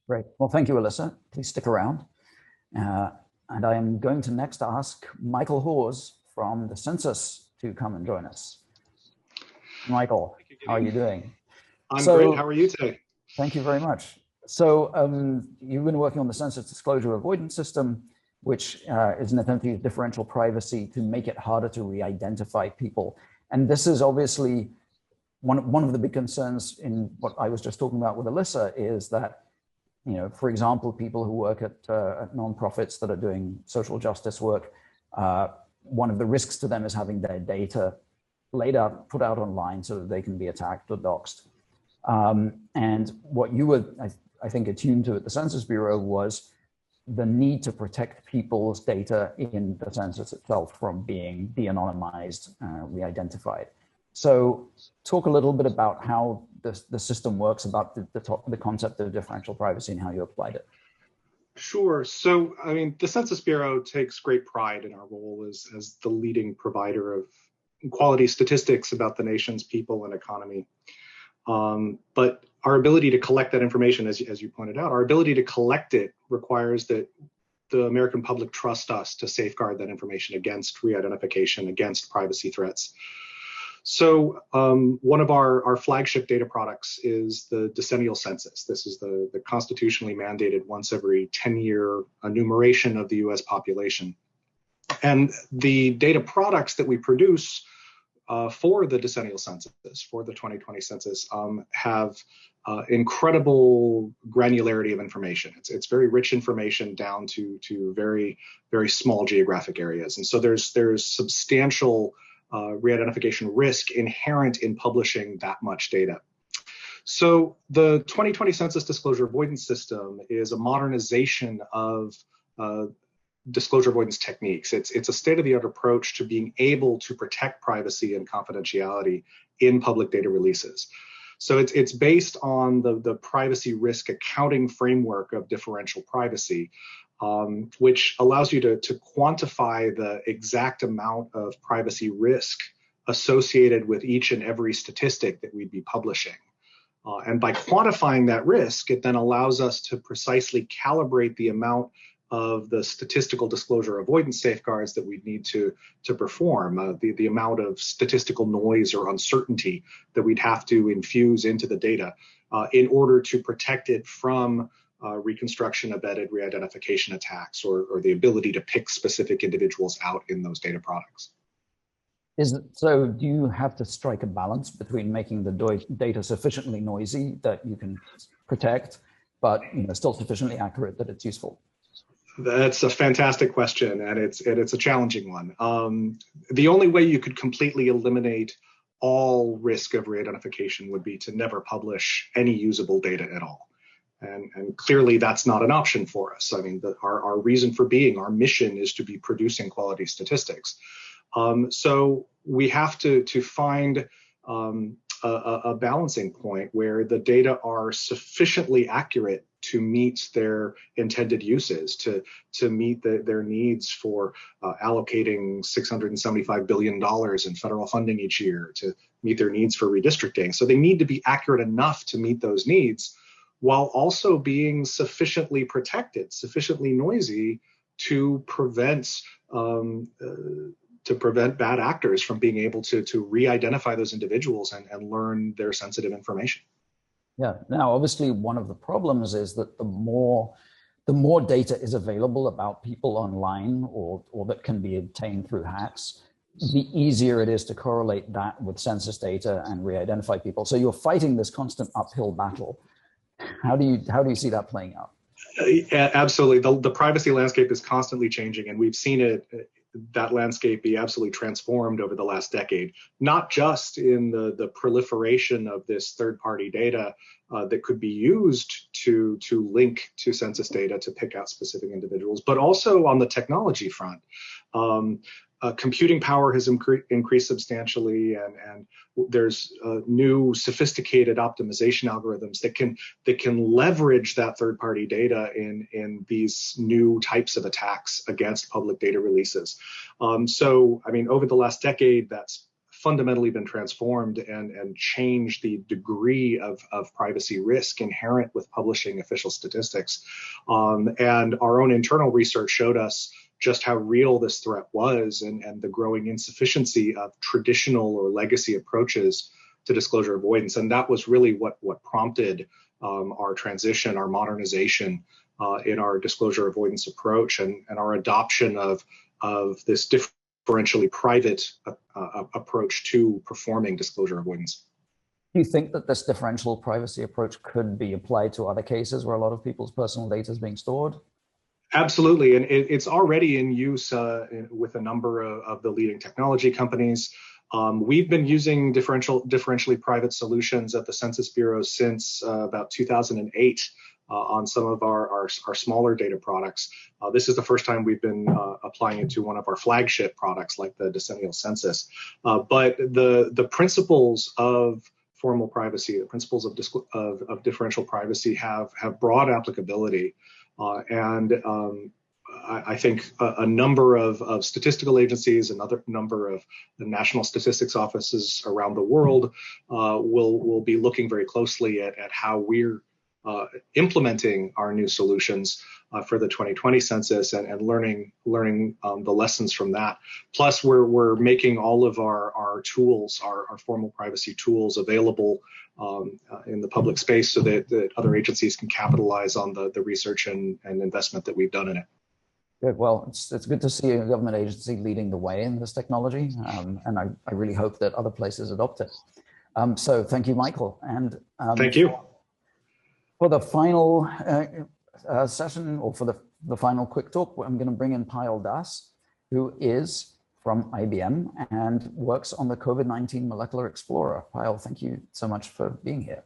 Great. Well, thank you, Alissa. Please stick around. And I am going to next ask Michael Hawes from the Census to come and join us. Michael, how are you doing? I'm great. How are you today? Thank you very much. So you've been working on the Census disclosure avoidance system, which is an attempt to use differential privacy to make it harder to re-identify people. And this is obviously one of the big concerns in what I was just talking about with Alissa, is that, for example, people who work at nonprofits that are doing social justice work, one of the risks to them is having their data put out online so that they can be attacked or doxxed. And what you were, I think, attuned to at the Census Bureau was the need to protect people's data in the census itself from being de-anonymized, re-identified. So talk a little bit about how the system works, about the concept of differential privacy and how you applied it. Sure. So, I mean, the Census Bureau takes great pride in our role as the leading provider of quality statistics about the nation's people and economy. But our ability to collect that information, as you pointed out, our ability to collect it requires that the American public trust us to safeguard that information against re-identification, against privacy threats. So one of our flagship data products is the decennial census. This is the constitutionally mandated once every 10-year enumeration of the US population. And the data products that we produce for the decennial census, for the 2020 census, have incredible granularity of information. It's very rich information down to very, very small geographic areas. And so there's substantial re-identification risk inherent in publishing that much data. So the 2020 Census Disclosure Avoidance System is a modernization of disclosure avoidance techniques. It's a state-of-the-art approach to being able to protect privacy and confidentiality in public data releases. So it's based on the privacy risk accounting framework of differential privacy, which allows you to quantify the exact amount of privacy risk associated with each and every statistic that we'd be publishing. And by quantifying that risk, it then allows us to precisely calibrate the amount of the statistical disclosure avoidance safeguards that we need to perform, the amount of statistical noise or uncertainty that we'd have to infuse into the data in order to protect it from reconstruction, embedded re-identification attacks, or the ability to pick specific individuals out in those data products. So do you have to strike a balance between making the data sufficiently noisy that you can protect, but still sufficiently accurate that it's useful? That's a fantastic question, and it's a challenging one. The only way you could completely eliminate all risk of re-identification would be to never publish any usable data at all. And clearly that's not an option for us. I mean, our reason for being, our mission is to be producing quality statistics. So we have to find a balancing point where the data are sufficiently accurate to meet their intended uses, to meet their needs for allocating $675 billion in federal funding each year, to meet their needs for redistricting. So they need to be accurate enough to meet those needs, while also being sufficiently protected, sufficiently noisy to prevent bad actors from being able to re-identify those individuals and learn their sensitive information. Yeah. Now, obviously, one of the problems is that the more data is available about people online or that can be obtained through hacks, the easier it is to correlate that with census data and re-identify people. So you're fighting this constant uphill battle. How do you see that playing out? Absolutely. The privacy landscape is constantly changing, and we've seen that landscape be absolutely transformed over the last decade, not just in the proliferation of this third-party data that could be used to link to census data to pick out specific individuals, but also on the technology front. Computing power has increased substantially, and there's new sophisticated optimization algorithms that can leverage that third-party data in these new types of attacks against public data releases. So, I mean, over the last decade, that's fundamentally been transformed and changed the degree of privacy risk inherent with publishing official statistics. And our own internal research showed us just how real this threat was, and the growing insufficiency of traditional or legacy approaches to disclosure avoidance. And that was really what prompted our transition, our modernization in our disclosure avoidance approach, and our adoption of this differentially private approach to performing disclosure avoidance. Do you think that this differential privacy approach could be applied to other cases where a lot of people's personal data is being stored? Absolutely, and it's already in use with a number of the leading technology companies. We've been using differentially private solutions at the Census Bureau since about 2008 on some of our smaller data products. This is the first time we've been applying it to one of our flagship products like the decennial census. But the principles of formal privacy, the principles of differential privacy have broad applicability. I think a number of statistical agencies, another number of the national statistics offices around the world will be looking very closely at how we're implementing our new solutions for the 2020 census and learning the lessons from that. Plus, we're making all of our tools, our formal privacy tools, available in the public space so that other agencies can capitalize on the research and investment that we've done in it. Good. Well, it's good to see a government agency leading the way in this technology, and I really hope that other places adopt it. So thank you, Michael. And thank you. For the final session, or for the final quick talk, I'm going to bring in Payel Das, who is from IBM and works on the COVID-19 Molecular Explorer. Payel, thank you so much for being here.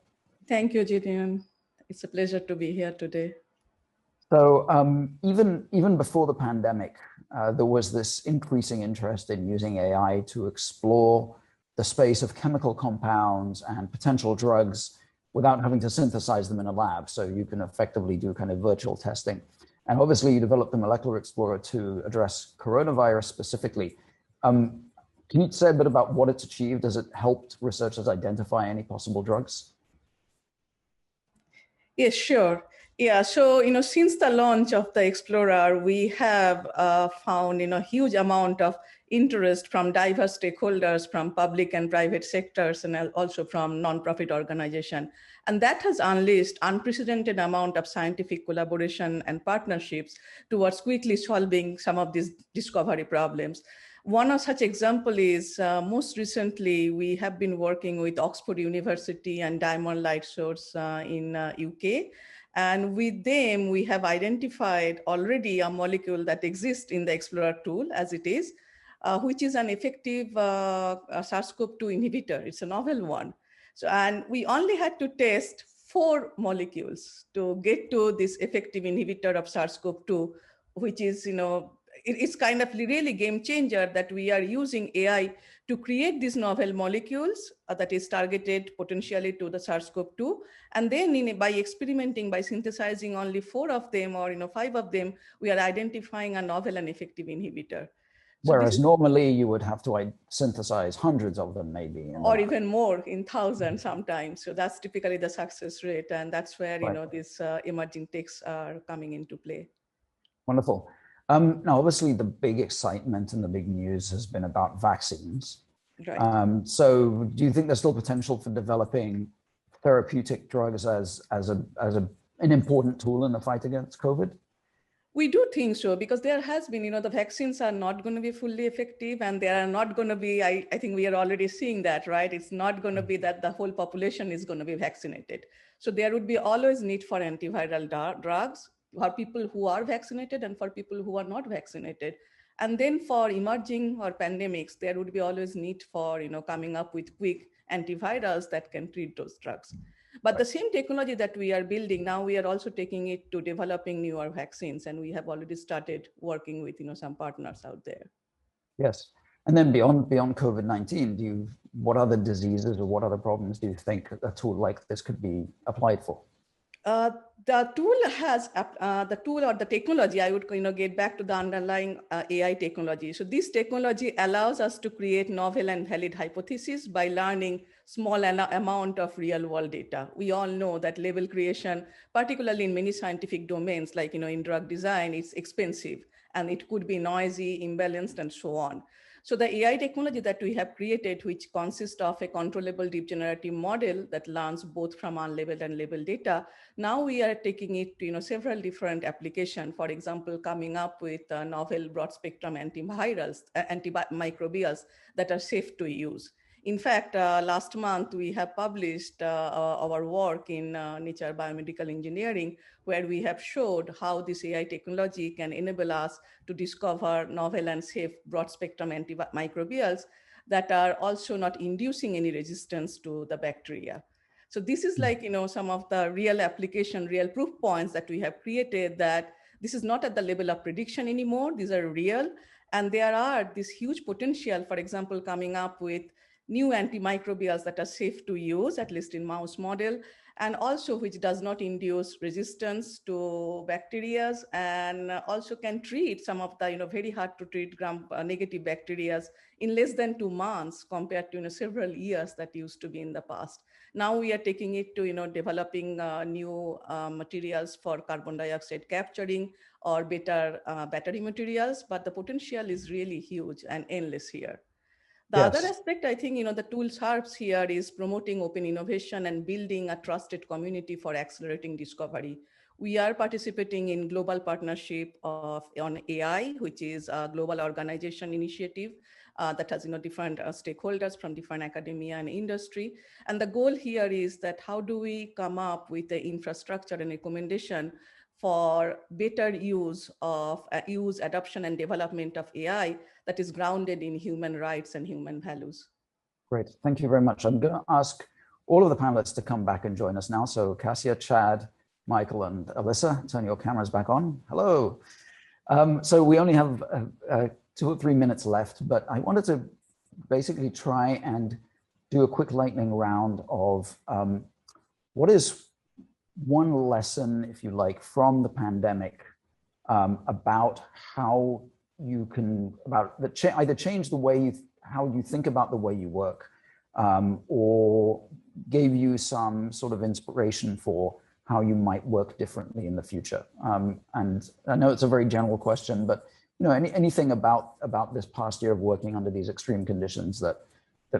Thank you, Gideon. It's a pleasure to be here today. So even before the pandemic, there was this increasing interest in using AI to explore the space of chemical compounds and potential drugs without having to synthesize them in a lab. So you can effectively do kind of virtual testing. And obviously you developed the Molecular Explorer to address coronavirus specifically. Can you say a bit about what it's achieved? Has it helped researchers identify any possible drugs? Yes, sure. Yeah, so since the launch of the Explorer, we have found huge amount of interest from diverse stakeholders, from public and private sectors, and also from nonprofit organizations, and that has unleashed unprecedented amount of scientific collaboration and partnerships towards quickly solving some of these discovery problems. One of such example is most recently we have been working with Oxford University and Diamond Light Source in UK. And with them, we have identified already a molecule that exists in the Explorer tool as it is, which is an effective SARS-CoV-2 inhibitor. It's a novel one. So, and we only had to test 4 molecules to get to this effective inhibitor of SARS-CoV-2, which is, it's kind of really game changer that we are using AI to create these novel molecules that is targeted potentially to the SARS-CoV-2. And then by experimenting, by synthesizing only 4 of them or 5 of them, we are identifying a novel and effective inhibitor. So whereas normally you would have to synthesize hundreds of them maybe. Or even more, in thousands sometimes. So that's typically the success rate. And that's where these emerging techs are coming into play. Wonderful. Now, obviously, the big excitement and the big news has been about vaccines. Right. So do you think there's still potential for developing therapeutic drugs as an important tool in the fight against COVID? We do think so, because there has been, the vaccines are not going to be fully effective, and they are not going to be, I think we are already seeing that, right? It's not going to be that the whole population is going to be vaccinated. So there would be always need for antiviral drugs for people who are vaccinated and for people who are not vaccinated. And then for emerging or pandemics, there would be always need for, coming up with quick antivirals that can treat those drugs. But the same technology that we are building now, we are also taking it to developing newer vaccines, and we have already started working with some partners out there. Yes, and then beyond COVID-19, what other diseases or what other problems do you think a tool like this could be applied for? The tool or the technology, I would get back to the underlying AI technology. So this technology allows us to create novel and valid hypotheses by learning small amount of real world data. We all know that label creation, particularly in many scientific domains, like in drug design, it's expensive and it could be noisy, imbalanced, and so on. So the AI technology that we have created, which consists of a controllable deep generative model that learns both from unlabeled and labeled data, now we are taking it to several different applications. For example, coming up with novel broad spectrum antivirals, antimicrobials that are safe to use. In fact, last month we have published our work in Nature Biomedical Engineering, where we have showed how this AI technology can enable us to discover novel and safe broad spectrum antimicrobials that are also not inducing any resistance to the bacteria. So this is like, some of the real application, real proof points that we have created, that this is not at the level of prediction anymore. These are real. And there are this huge potential, for example, coming up with new antimicrobials that are safe to use, at least in mouse model, and also which does not induce resistance to bacteria, and also can treat some of the very hard to treat gram-negative bacteria in less than 2 months compared to several years that used to be in the past. Now we are taking it to developing new materials for carbon dioxide capturing or better battery materials, but the potential is really huge and endless here. The other aspect, I think, the tool serves here is promoting open innovation and building a trusted community for accelerating discovery. We are participating in global partnership on AI, which is a global organization initiative that has different stakeholders from different academia and industry. And the goal here is that how do we come up with the infrastructure and recommendation for better use, adoption, and development of AI that is grounded in human rights and human values. Great, thank you very much. I'm going to ask all of the panelists to come back and join us now. So Kasia, Chad, Michael, and Alissa, turn your cameras back on. Hello. So we only have 2 or 3 minutes left, but I wanted to basically try and do a quick lightning round of what is one lesson, if you like, from the pandemic about how you can either change the way how you think about the way you work, or gave you some sort of inspiration for how you might work differently in the future? And I know it's a very general question, but anything about this past year of working under these extreme conditions that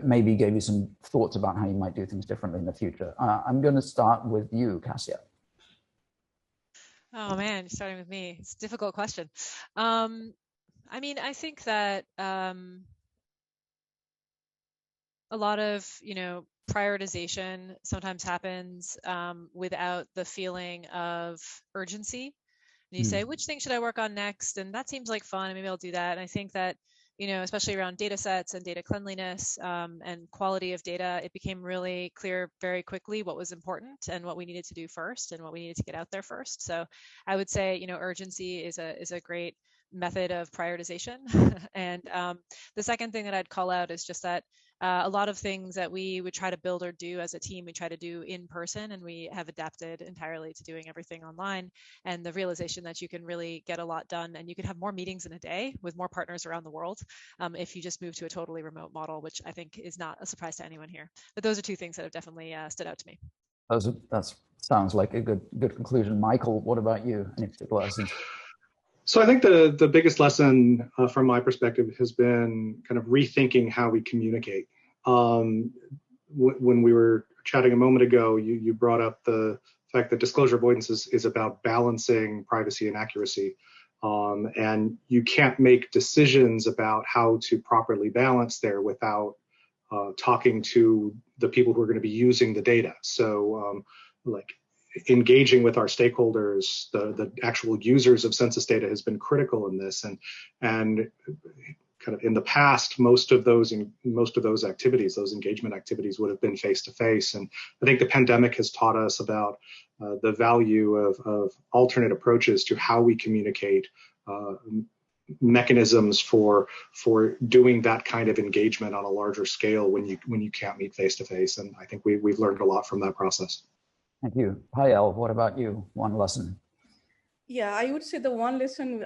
maybe gave you some thoughts about how you might do things differently in the future? I'm going to start with you, Kasia. Oh man, you're starting with me. It's a difficult question. I mean, I think that a lot of, prioritization sometimes happens without the feeling of urgency. And you say, which thing should I work on next? And that seems like fun. Maybe I'll do that. And I think that, especially around data sets and data cleanliness and quality of data, it became really clear very quickly what was important and what we needed to do first and what we needed to get out there first. So I would say, urgency is a great method of prioritization. And the second thing that I'd call out is just that a lot of things that we would try to build or do as a team, we try to do in person, and we have adapted entirely to doing everything online. And the realization that you can really get a lot done, and you can have more meetings in a day with more partners around the world if you just move to a totally remote model, which I think is not a surprise to anyone here. But those are two things that have definitely stood out to me. That sounds like a good conclusion. Michael, what about you? Any particular lessons? So I think the biggest lesson from my perspective has been kind of rethinking how we communicate. When we were chatting a moment ago, you brought up the fact that disclosure avoidance is about balancing privacy and accuracy. And you can't make decisions about how to properly balance there without talking to the people who are going to be using the data. So engaging with our stakeholders, the actual users of census data has been critical in this. And kind of in the past, most of those activities, those engagement activities would have been face-to-face. And I think the pandemic has taught us about the value of alternate approaches to how we communicate, mechanisms for doing that kind of engagement on a larger scale when you can't meet face-to-face. And I think we've learned a lot from that process. Thank you. Payel, what about you? One lesson. Yeah, I would say the one lesson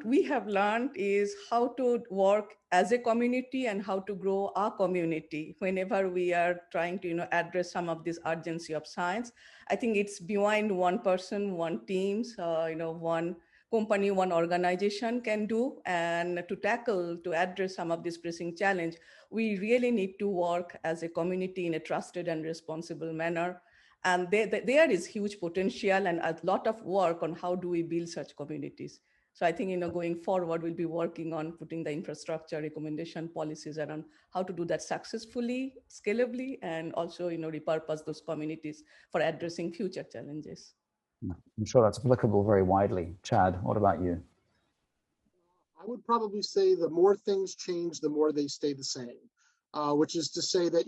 we have learned is how to work as a community and how to grow our community whenever we are trying to address some of this urgency of science. I think it's beyond one person, one teams, one company, one organization can do. And to address some of this pressing challenge, we really need to work as a community in a trusted and responsible manner. And there is huge potential and a lot of work on how do we build such communities. So I think, going forward, we'll be working on putting the infrastructure, recommendation, policies around how to do that successfully, scalably, and also, repurpose those communities for addressing future challenges. I'm sure that's applicable very widely. Chad, what about you? I would probably say the more things change, the more they stay the same, which is to say that,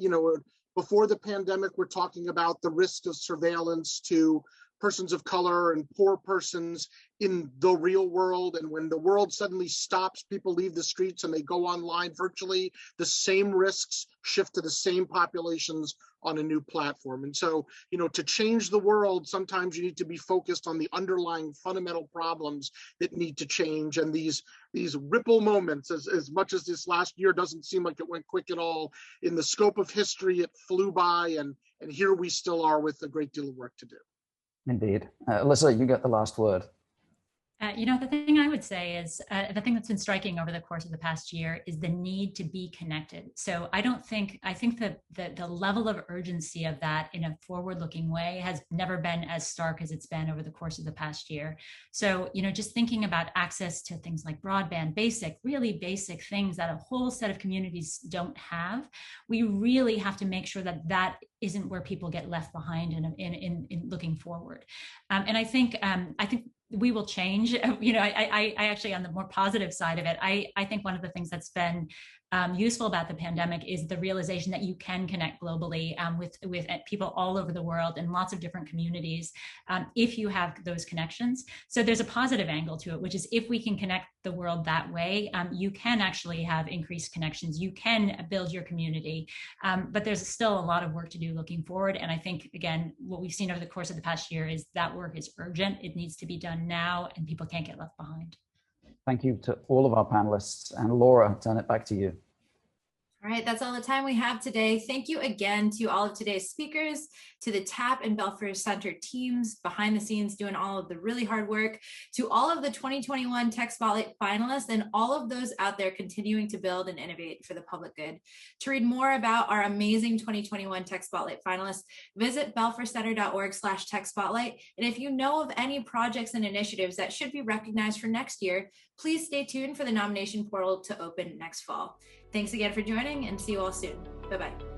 before the pandemic, we're talking about the risk of surveillance to persons of color and poor persons in the real world. And when the world suddenly stops, people leave the streets and they go online virtually, the same risks shift to the same populations on a new platform. And so, to change the world, sometimes you need to be focused on the underlying fundamental problems that need to change. And these ripple moments, as much as this last year doesn't seem like it went quick at all, in the scope of history, it flew by, and here we still are with a great deal of work to do. Indeed. Alissa, you get the last word. The thing I would say is the thing that's been striking over the course of the past year is the need to be connected. So I think that the level of urgency of that in a forward-looking way has never been as stark as it's been over the course of the past year. So, just thinking about access to things like broadband, really basic things that a whole set of communities don't have, we really have to make sure that isn't where people get left behind in looking forward. And I think we will change. I actually, on the more positive side of it, I think one of the things that's been useful about the pandemic is the realization that you can connect globally with people all over the world in lots of different communities if you have those connections. So there's a positive angle to it, which is if we can connect the world that way, you can actually have increased connections. You can build your community, but there's still a lot of work to do looking forward. And I think, again, what we've seen over the course of the past year is that work is urgent. It needs to be done now, and people can't get left behind. Thank you to all of our panelists. And Laura, turn it back to you. All right, that's all the time we have today. Thank you again to all of today's speakers, to the TAPP and Belfer Center teams behind the scenes doing all of the really hard work, to all of the 2021 Tech Spotlight finalists, and all of those out there continuing to build and innovate for the public good. To read more about our amazing 2021 Tech Spotlight finalists, visit belfercenter.org/Tech Spotlight. And if you know of any projects and initiatives that should be recognized for next year, please stay tuned for the nomination portal to open next fall. Thanks again for joining, and see you all soon. Bye-bye.